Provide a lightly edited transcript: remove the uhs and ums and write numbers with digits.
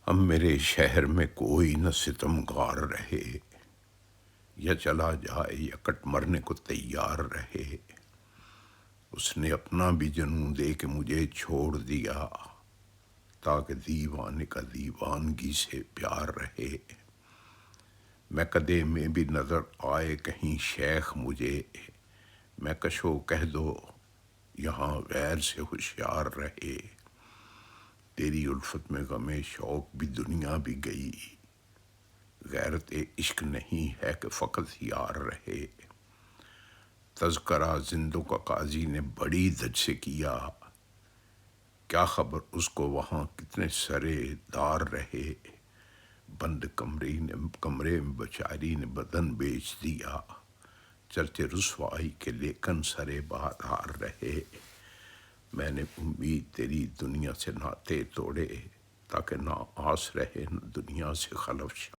اب میرے شہر میں کوئی نہ ستمگار رہے، یا چلا جائے یا کٹ مرنے کو تیار رہے۔ اس نے اپنا بھی جنوں دے کے مجھے چھوڑ دیا، تاکہ دیوانے کا دیوانگی سے پیار رہے۔ میں کدے میں بھی نظر آئے کہیں شیخ مجھے، میں کشو کہہ دو یہاں غیر سے ہوشیار رہے۔ تیری الفت میں غم شوق بھی دنیا بھی گئی، غیرت عشق نہیں ہے کہ فقط یار رہے۔ تذکرہ زندوں کا قاضی نے بڑی دج سے کیا، کیا خبر اس کو وہاں کتنے سرے دار رہے۔ بند کمرے میں بیچاری نے بدن بیچ دیا، چرچے رسوائی کے لیکن سرے بہادار رہے۔ میں نے امید تیری دنیا سے ناطے توڑے، تاکہ نہ آس رہے نہ دنیا سے خلف